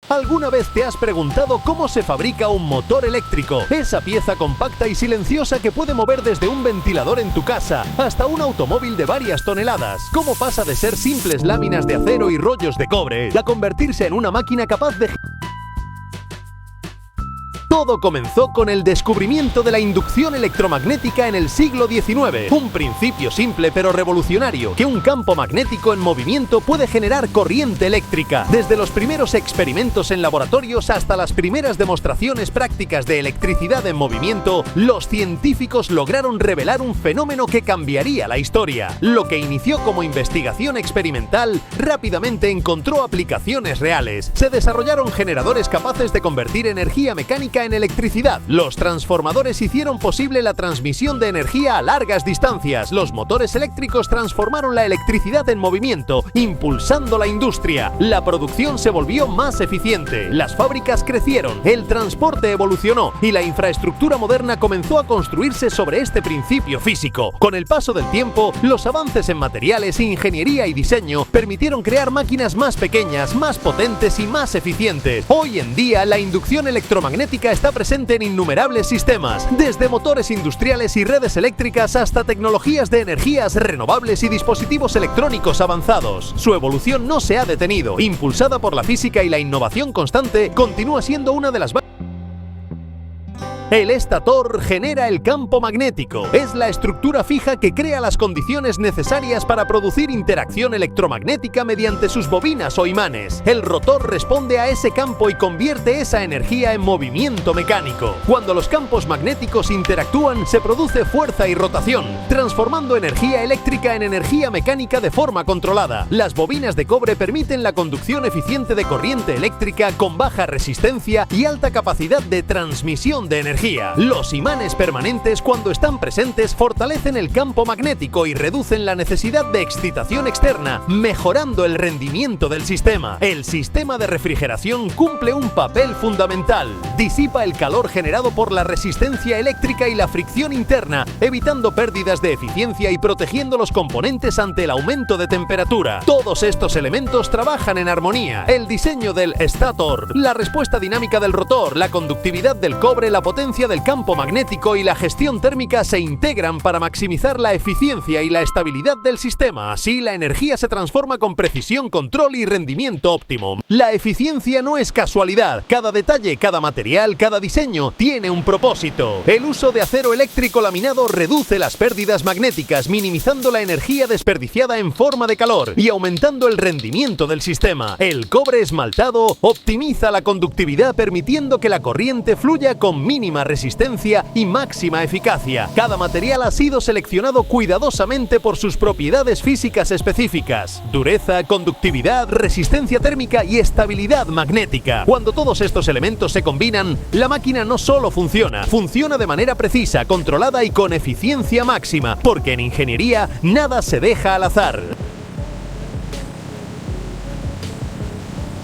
¿Alguna vez te has preguntado cómo se fabrica un motor eléctrico? Esa pieza compacta y silenciosa que puede mover desde un ventilador en tu casa hasta un automóvil de varias toneladas. ¿Cómo pasa de ser simples láminas de acero y rollos de cobre a convertirse en una máquina capaz de... Todo comenzó con el descubrimiento de la inducción electromagnética en el siglo XIX. Un principio simple pero revolucionario, que un campo magnético en movimiento puede generar corriente eléctrica. Desde los primeros experimentos en laboratorios hasta las primeras demostraciones prácticas de electricidad en movimiento, los científicos lograron revelar un fenómeno que cambiaría la historia. Lo que inició como investigación experimental, rápidamente encontró aplicaciones reales. Se desarrollaron generadores capaces de convertir energía mecánica en electricidad. Los transformadores hicieron posible la transmisión de energía a largas distancias. Los motores eléctricos transformaron la electricidad en movimiento, impulsando la industria. La producción se volvió más eficiente, las fábricas crecieron, el transporte evolucionó y la infraestructura moderna comenzó a construirse sobre este principio físico. Con el paso del tiempo, los avances en materiales, ingeniería y diseño permitieron crear máquinas más pequeñas, más potentes y más eficientes. Hoy en día, la inducción electromagnética está presente en innumerables sistemas, desde motores industriales y redes eléctricas hasta tecnologías de energías renovables y dispositivos electrónicos avanzados. Su evolución no se ha detenido, impulsada por la física y la innovación constante, continúa siendo una de las bases. El estator genera el campo magnético. Es la estructura fija que crea las condiciones necesarias para producir interacción electromagnética mediante sus bobinas o imanes. El rotor responde a ese campo y convierte esa energía en movimiento mecánico. Cuando los campos magnéticos interactúan, se produce fuerza y rotación, transformando energía eléctrica en energía mecánica de forma controlada. Las bobinas de cobre permiten la conducción eficiente de corriente eléctrica con baja resistencia y alta capacidad de transmisión de energía. Los imanes permanentes, cuando están presentes, fortalecen el campo magnético y reducen la necesidad de excitación externa, mejorando el rendimiento del sistema. El sistema de refrigeración cumple un papel fundamental. Disipa el calor generado por la resistencia eléctrica y la fricción interna, evitando pérdidas de eficiencia y protegiendo los componentes ante el aumento de temperatura. Todos estos elementos trabajan en armonía. El diseño del estator, la respuesta dinámica del rotor, la conductividad del cobre, la potencia del campo magnético y la gestión térmica se integran para maximizar la eficiencia y la estabilidad del sistema. Así, la energía se transforma con precisión, control y rendimiento óptimo. La eficiencia no es casualidad. Cada detalle, cada material, cada diseño tiene un propósito. El uso de acero eléctrico laminado reduce las pérdidas magnéticas, minimizando la energía desperdiciada en forma de calor y aumentando el rendimiento del sistema. El cobre esmaltado optimiza la conductividad, permitiendo que la corriente fluya con mínima resistencia y máxima eficacia. Cada material ha sido seleccionado cuidadosamente por sus propiedades físicas específicas: dureza, conductividad, resistencia térmica y estabilidad magnética. Cuando todos estos elementos se combinan, la máquina no solo funciona de manera precisa, controlada y con eficiencia máxima, porque en ingeniería nada se deja al azar.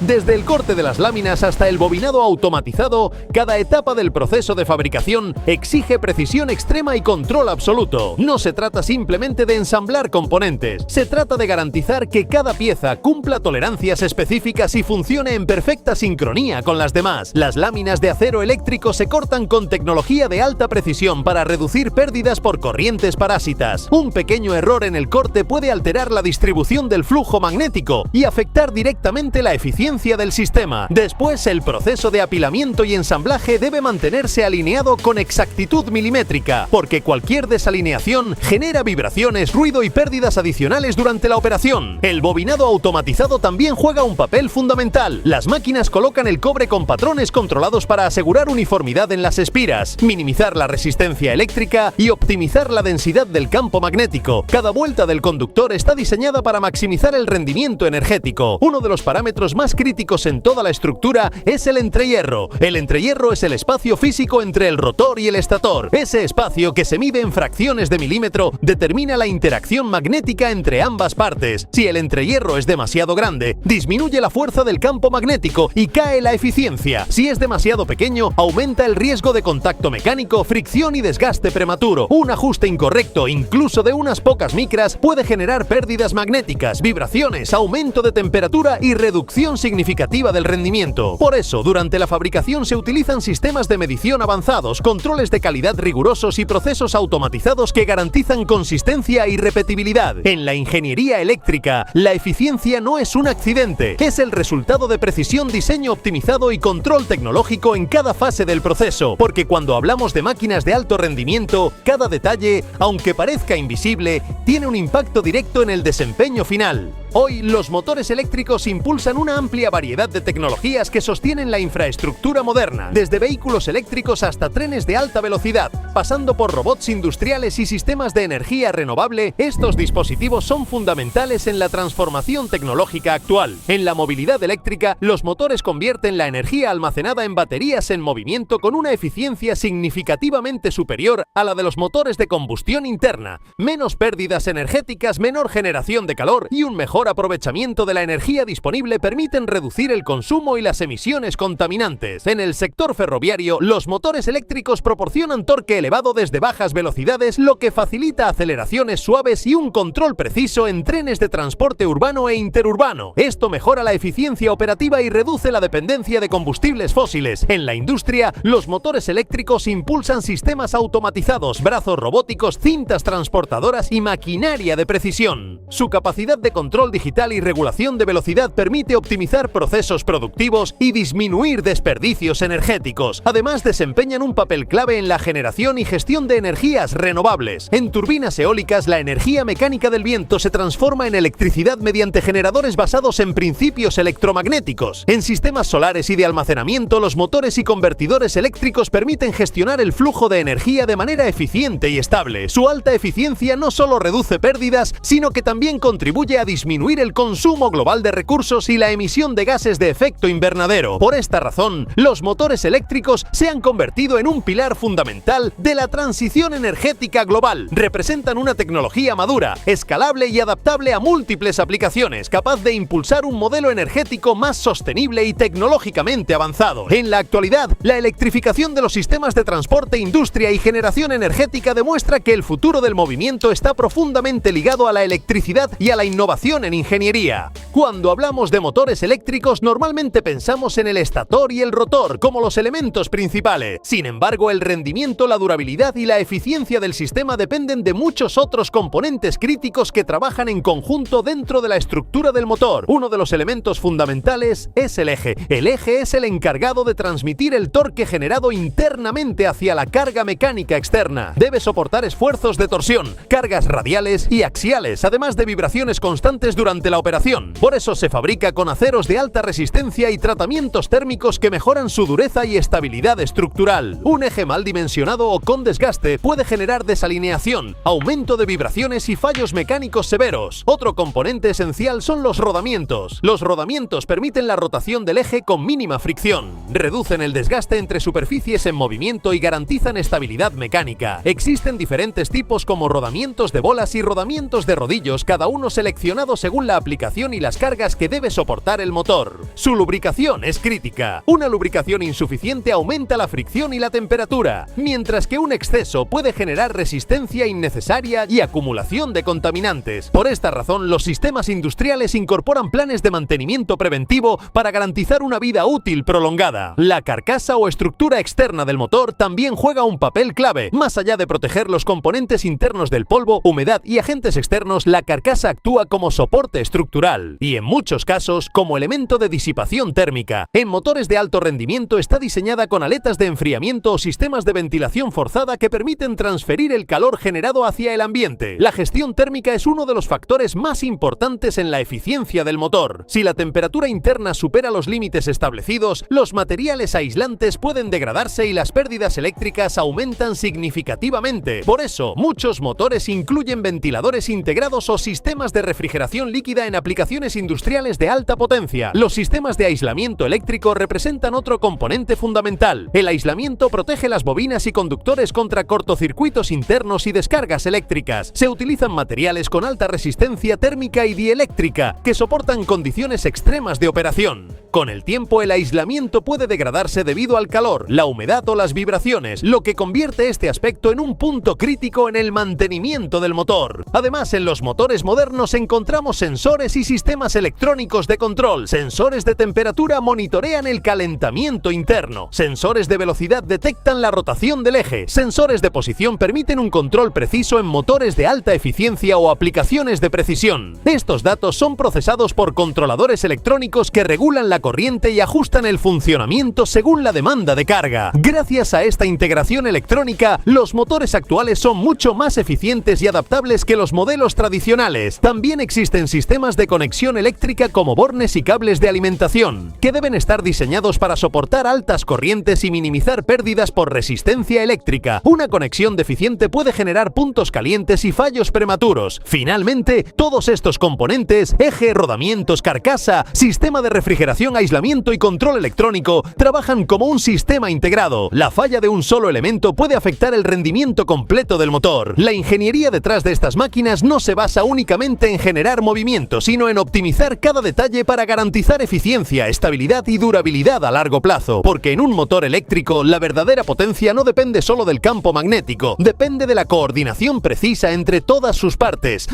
Desde el corte de las láminas hasta el bobinado automatizado, cada etapa del proceso de fabricación exige precisión extrema y control absoluto. No se trata simplemente de ensamblar componentes, se trata de garantizar que cada pieza cumpla tolerancias específicas y funcione en perfecta sincronía con las demás. Las láminas de acero eléctrico se cortan con tecnología de alta precisión para reducir pérdidas por corrientes parásitas. Un pequeño error en el corte puede alterar la distribución del flujo magnético y afectar directamente la eficiencia del sistema. Después, el proceso de apilamiento y ensamblaje debe mantenerse alineado con exactitud milimétrica, porque cualquier desalineación genera vibraciones, ruido y pérdidas adicionales durante la operación. El bobinado automatizado también juega un papel fundamental. Las máquinas colocan el cobre con patrones controlados para asegurar uniformidad en las espiras, minimizar la resistencia eléctrica y optimizar la densidad del campo magnético. Cada vuelta del conductor está diseñada para maximizar el rendimiento energético. Uno de los parámetros más críticos en toda la estructura es el entrehierro. El entrehierro es el espacio físico entre el rotor y el estator. Ese espacio, que se mide en fracciones de milímetro, determina la interacción magnética entre ambas partes. Si el entrehierro es demasiado grande, disminuye la fuerza del campo magnético y cae la eficiencia. Si es demasiado pequeño, aumenta el riesgo de contacto mecánico, fricción y desgaste prematuro. Un ajuste incorrecto, incluso de unas pocas micras, puede generar pérdidas magnéticas, vibraciones, aumento de temperatura y reducción significativa del rendimiento. Por eso, durante la fabricación se utilizan sistemas de medición avanzados, controles de calidad rigurosos y procesos automatizados que garantizan consistencia y repetibilidad. En la ingeniería eléctrica, la eficiencia no es un accidente, es el resultado de precisión, diseño optimizado y control tecnológico en cada fase del proceso, porque cuando hablamos de máquinas de alto rendimiento, cada detalle, aunque parezca invisible, tiene un impacto directo en el desempeño final. Hoy, los motores eléctricos impulsan una amplia variedad de tecnologías que sostienen la infraestructura moderna, desde vehículos eléctricos hasta trenes de alta velocidad, pasando por robots industriales y sistemas de energía renovable. Estos dispositivos son fundamentales en la transformación tecnológica actual. En la movilidad eléctrica, los motores convierten la energía almacenada en baterías en movimiento con una eficiencia significativamente superior a la de los motores de combustión interna, menos pérdidas energéticas, menor generación de calor y un mejor aprovechamiento de la energía disponible permiten reducir el consumo y las emisiones contaminantes. En el sector ferroviario, los motores eléctricos proporcionan torque elevado desde bajas velocidades, lo que facilita aceleraciones suaves y un control preciso en trenes de transporte urbano e interurbano. Esto mejora la eficiencia operativa y reduce la dependencia de combustibles fósiles. En la industria, los motores eléctricos impulsan sistemas automatizados, brazos robóticos, cintas transportadoras y maquinaria de precisión. Su capacidad de control digital y regulación de velocidad permite optimizar procesos productivos y disminuir desperdicios energéticos. Además, desempeñan un papel clave en la generación y gestión de energías renovables. En turbinas eólicas, la energía mecánica del viento se transforma en electricidad mediante generadores basados en principios electromagnéticos. En sistemas solares y de almacenamiento, los motores y convertidores eléctricos permiten gestionar el flujo de energía de manera eficiente y estable. Su alta eficiencia no solo reduce pérdidas, sino que también contribuye a disminuir el consumo global de recursos y la emisión de gases de efecto invernadero. Por esta razón, los motores eléctricos se han convertido en un pilar fundamental de la transición energética global. Representan una tecnología madura, escalable y adaptable a múltiples aplicaciones, capaz de impulsar un modelo energético más sostenible y tecnológicamente avanzado. En la actualidad, la electrificación de los sistemas de transporte, industria y generación energética demuestra que el futuro del movimiento está profundamente ligado a la electricidad y a la innovación en ingeniería. Cuando hablamos de motores eléctricos, normalmente pensamos en el estator y el rotor como los elementos principales. Sin embargo, el rendimiento, la durabilidad y la eficiencia del sistema dependen de muchos otros componentes críticos que trabajan en conjunto dentro de la estructura del motor. Uno de los elementos fundamentales es el eje. El eje es el encargado de transmitir el torque generado internamente hacia la carga mecánica externa. Debe soportar esfuerzos de torsión, cargas radiales y axiales, además de vibraciones constantes durante la operación. Por eso se fabrica con aceros de alta resistencia y tratamientos térmicos que mejoran su dureza y estabilidad estructural. Un eje mal dimensionado o con desgaste puede generar desalineación, aumento de vibraciones y fallos mecánicos severos. Otro componente esencial son los rodamientos. Los rodamientos permiten la rotación del eje con mínima fricción, reducen el desgaste entre superficies en movimiento y garantizan estabilidad mecánica. Existen diferentes tipos como rodamientos de bolas y rodamientos de rodillos, cada uno seleccionado según la aplicación y las cargas que debe soportar el motor. Su lubricación es crítica. Una lubricación insuficiente aumenta la fricción y la temperatura, mientras que un exceso puede generar resistencia innecesaria y acumulación de contaminantes. Por esta razón, los sistemas industriales incorporan planes de mantenimiento preventivo para garantizar una vida útil prolongada. La carcasa o estructura externa del motor también juega un papel clave. Más allá de proteger los componentes internos del polvo, humedad y agentes externos, la carcasa actúa como soporte estructural y, en muchos casos, como elemento de disipación térmica. En motores de alto rendimiento está diseñada con aletas de enfriamiento o sistemas de ventilación forzada que permiten transferir el calor generado hacia el ambiente. La gestión térmica es uno de los factores más importantes en la eficiencia del motor. Si la temperatura interna supera los límites establecidos, los materiales aislantes pueden degradarse y las pérdidas eléctricas aumentan significativamente. Por eso, muchos motores incluyen ventiladores integrados o sistemas de refrigeración líquida en aplicaciones industriales de alta potencia. Los sistemas de aislamiento eléctrico representan otro componente fundamental. El aislamiento protege las bobinas y conductores contra cortocircuitos internos y descargas eléctricas. Se utilizan materiales con alta resistencia térmica y dieléctrica que soportan condiciones extremas de operación. Con el tiempo, el aislamiento puede degradarse debido al calor, la humedad o las vibraciones, lo que convierte este aspecto en un punto crítico en el mantenimiento del motor. Además, en los motores modernos encontramos tenemos sensores y sistemas electrónicos de control. Sensores de temperatura monitorean el calentamiento interno. Sensores de velocidad detectan la rotación del eje. Sensores de posición permiten un control preciso en motores de alta eficiencia o aplicaciones de precisión. Estos datos son procesados por controladores electrónicos que regulan la corriente y ajustan el funcionamiento según la demanda de carga. Gracias a esta integración electrónica, los motores actuales son mucho más eficientes y adaptables que los modelos tradicionales. También existen sistemas de conexión eléctrica como bornes y cables de alimentación, que deben estar diseñados para soportar altas corrientes y minimizar pérdidas por resistencia eléctrica. Una conexión deficiente puede generar puntos calientes y fallos prematuros. Finalmente, todos estos componentes, eje, rodamientos, carcasa, sistema de refrigeración, aislamiento y control electrónico, trabajan como un sistema integrado. La falla de un solo elemento puede afectar el rendimiento completo del motor. La ingeniería detrás de estas máquinas no se basa únicamente en generar movimiento, sino en optimizar cada detalle para garantizar eficiencia, estabilidad y durabilidad a largo plazo. Porque en un motor eléctrico, la verdadera potencia no depende solo del campo magnético, depende de la coordinación precisa entre todas sus partes.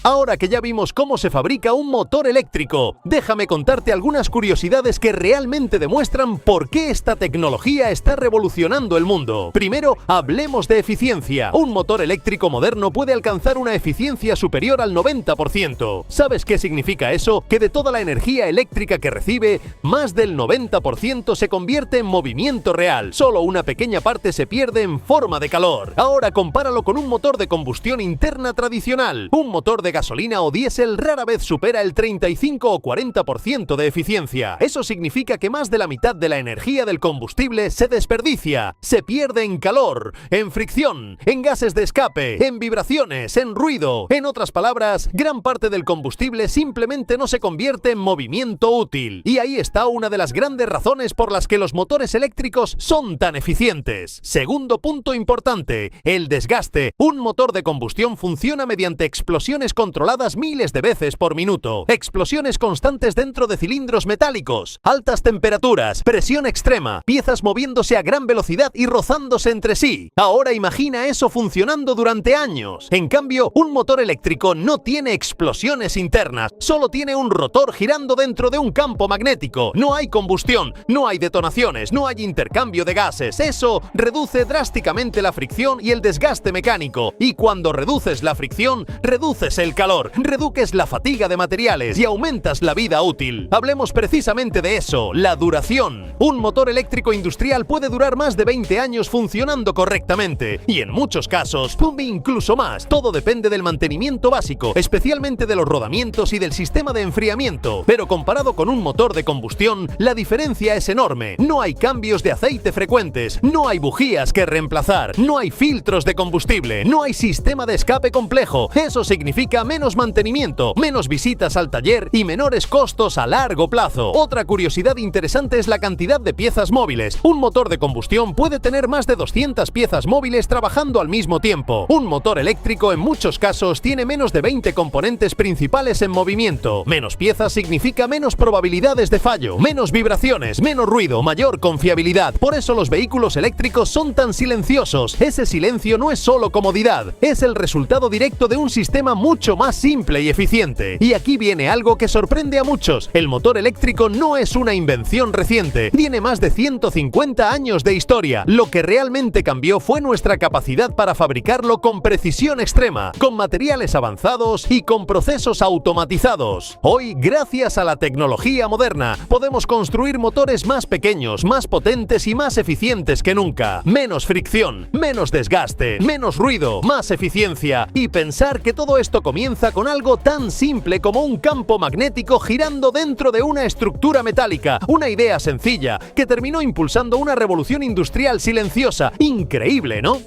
Ahora que ya vimos cómo se fabrica un motor eléctrico, déjame contarte algunas curiosidades que realmente demuestran por qué esta tecnología está revolucionando el mundo. Primero, hablemos de eficiencia. Un motor eléctrico moderno puede alcanzar una eficiencia superior al 90%. ¿Sabes qué significa eso? Que de toda la energía eléctrica que recibe, más del 90% se convierte en movimiento real. Solo una pequeña parte se pierde en forma de calor. Ahora compáralo con un motor de combustión interna tradicional. Un motor de gasolina o diésel rara vez supera el 35 o 40% de eficiencia. Eso significa que más de la mitad de la energía del combustible se desperdicia, se pierde en calor, en fricción, en gases de escape, en vibraciones, en ruido. En otras palabras, gran parte del combustible simplemente no se convierte en movimiento útil. Y ahí está una de las grandes razones por las que los motores eléctricos son tan eficientes. Segundo punto importante, el desgaste. Un motor de combustión funciona mediante explosiones controladas miles de veces por minuto. Explosiones constantes dentro de cilindros metálicos, altas temperaturas, presión extrema, piezas moviéndose a gran velocidad y rozándose entre sí. Ahora imagina eso funcionando durante años. En cambio, un motor eléctrico no tiene explosiones internas, solo tiene un rotor girando dentro de un campo magnético. No hay combustión, no hay detonaciones, no hay intercambio de gases. Eso reduce drásticamente la fricción y el desgaste mecánico. Y cuando reduces la fricción, reduces el calor, reduces la fatiga de materiales y aumentas la vida útil. Hablemos precisamente de eso, la duración. Un motor eléctrico industrial puede durar más de 20 años funcionando correctamente, y en muchos casos, incluso más. Todo depende del mantenimiento básico, especialmente de los rodamientos y del sistema de enfriamiento. Pero comparado con un motor de combustión, la diferencia es enorme. No hay cambios de aceite frecuentes, no hay bujías que reemplazar, no hay filtros de combustible, no hay sistema de escape complejo. Eso significa menos mantenimiento, menos visitas al taller y menores costos a largo plazo. Otra curiosidad interesante es la cantidad de piezas móviles. Un motor de combustión puede tener más de 200 piezas móviles trabajando al mismo tiempo. Un motor eléctrico en muchos casos tiene menos de 20 componentes principales en movimiento. Menos piezas significa menos probabilidades de fallo, menos vibraciones, menos ruido, mayor confiabilidad. Por eso los vehículos eléctricos son tan silenciosos. Ese silencio no es solo comodidad, es el resultado directo de un sistema mucho más simple y eficiente. Y aquí viene algo que sorprende a muchos. El motor eléctrico no es una invención reciente. Tiene más de 150 años de historia. Lo que realmente cambió fue nuestra capacidad para fabricarlo con precisión extrema, con materiales avanzados y con procesos automatizados. Hoy, gracias a la tecnología moderna, podemos construir motores más pequeños, más potentes y más eficientes que nunca. Menos fricción, menos desgaste, menos ruido, más eficiencia. Y pensar que todo esto comienza con algo tan simple como un campo magnético girando dentro de una estructura metálica. Una idea sencilla que terminó impulsando una revolución industrial silenciosa. Increíble, ¿no?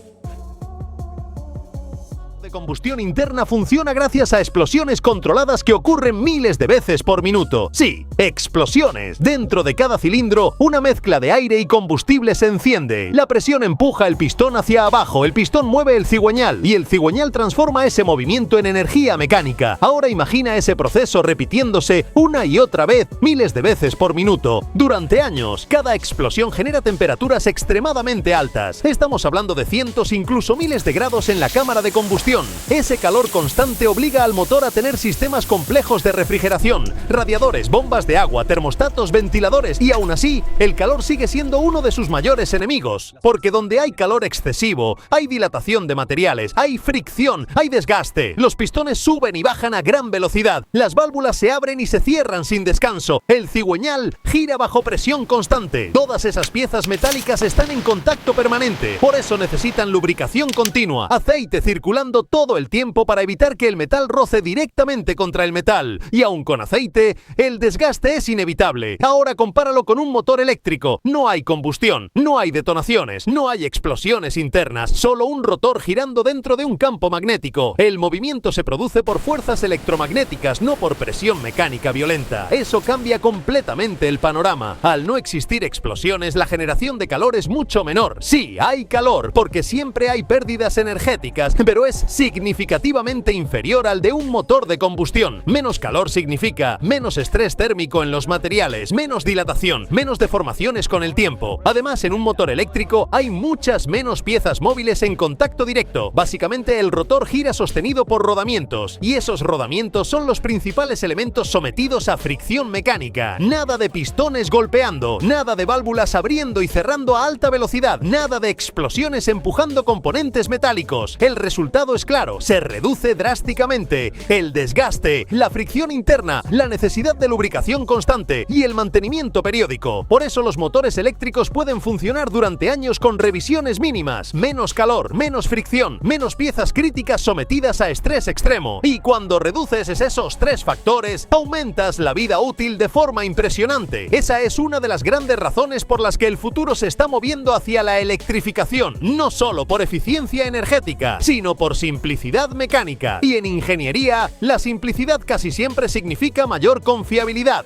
De combustión interna funciona gracias a explosiones controladas que ocurren miles de veces por minuto. Sí, Explosiones. Dentro de cada cilindro, una mezcla de aire y combustible se enciende. La presión empuja el pistón hacia abajo, el pistón mueve el cigüeñal y el cigüeñal transforma ese movimiento en energía mecánica. Ahora imagina ese proceso repitiéndose una y otra vez, miles de veces por minuto. Durante años, cada explosión genera temperaturas extremadamente altas. Estamos hablando de cientos, incluso miles de grados en la cámara de combustión. Ese calor constante obliga al motor a tener sistemas complejos de refrigeración, radiadores, bombas de agua, termostatos, ventiladores, y aún así, el calor sigue siendo uno de sus mayores enemigos. Porque donde hay calor excesivo, hay dilatación de materiales, hay fricción, hay desgaste. Los pistones suben y bajan a gran velocidad. Las válvulas se abren y se cierran sin descanso. El cigüeñal gira bajo presión constante. Todas esas piezas metálicas están en contacto permanente. Por eso necesitan lubricación continua, aceite circulando todo el tiempo para evitar que el metal roce directamente contra el metal. Y aún con aceite, el desgaste es inevitable. Ahora compáralo con un motor eléctrico. No hay combustión, no hay detonaciones, no hay explosiones internas, solo un rotor girando dentro de un campo magnético. El movimiento se produce por fuerzas electromagnéticas, no por presión mecánica violenta. Eso cambia completamente el panorama. Al no existir explosiones, la generación de calor es mucho menor. Sí, hay calor, porque siempre hay pérdidas energéticas, pero es significativamente inferior al de un motor de combustión. Menos calor significa menos estrés térmico en los materiales, menos dilatación, menos deformaciones con el tiempo. Además, en un motor eléctrico hay muchas menos piezas móviles en contacto directo. Básicamente, el rotor gira sostenido por rodamientos, y esos rodamientos son los principales elementos sometidos a fricción mecánica. Nada de pistones golpeando, nada de válvulas abriendo y cerrando a alta velocidad, nada de explosiones empujando componentes metálicos. El resultado es claro, se reduce drásticamente el desgaste, la fricción interna, la necesidad de lubricación constante y el mantenimiento periódico. Por eso los motores eléctricos pueden funcionar durante años con revisiones mínimas, menos calor, menos fricción, menos piezas críticas sometidas a estrés extremo. Y cuando reduces esos tres factores, aumentas la vida útil de forma impresionante. Esa es una de las grandes razones por las que el futuro se está moviendo hacia la electrificación, no solo por eficiencia energética, sino por simplicidad mecánica. Y en ingeniería, la simplicidad casi siempre significa mayor confiabilidad.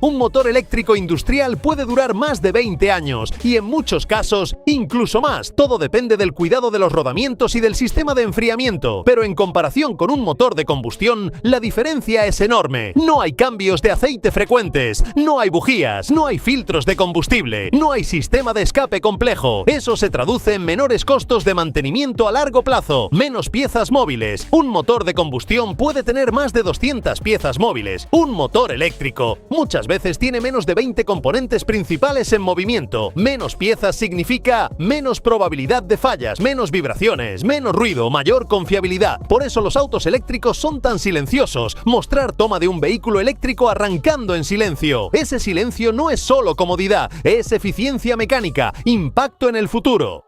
Un motor eléctrico industrial puede durar más de 20 años y en muchos casos incluso más. Todo depende del cuidado de los rodamientos y del sistema de enfriamiento. Pero en comparación con un motor de combustión, la diferencia es enorme. No hay cambios de aceite frecuentes, no hay bujías, no hay filtros de combustible, no hay sistema de escape complejo. Eso se traduce en menores costos de mantenimiento a largo plazo, menos piezas móviles. Un motor de combustión puede tener más de 200 piezas móviles. Un motor eléctrico muchas veces tiene menos de 20 componentes principales en movimiento. Menos piezas significa menos probabilidad de fallas, menos vibraciones, menos ruido, mayor confiabilidad. Por eso los autos eléctricos son tan silenciosos. Mostrar toma de un vehículo eléctrico arrancando en silencio. Ese silencio no es solo comodidad, es eficiencia mecánica, impacto en el futuro.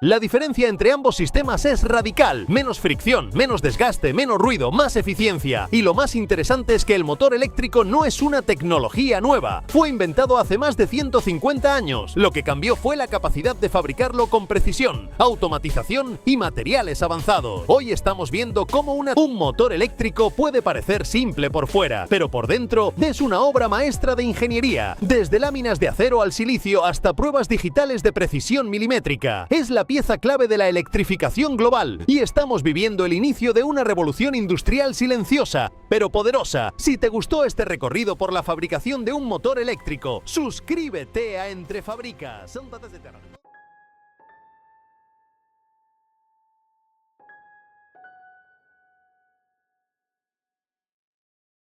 La diferencia entre ambos sistemas es radical. Menos fricción, menos desgaste, menos ruido, más eficiencia. Y lo más interesante es que el motor eléctrico no es una tecnología nueva. Fue inventado hace más de 150 años. Lo que cambió fue la capacidad de fabricarlo con precisión, automatización y materiales avanzados. Hoy estamos viendo cómo un motor eléctrico puede parecer simple por fuera, pero por dentro es una obra maestra de ingeniería. Desde láminas de acero al silicio hasta pruebas digitales de precisión milimétrica. Es la pieza clave de la electrificación global y estamos viviendo el inicio de una revolución industrial silenciosa, pero poderosa. Si te gustó este recorrido por la fabricación de un motor eléctrico, suscríbete a Entre Fabricas.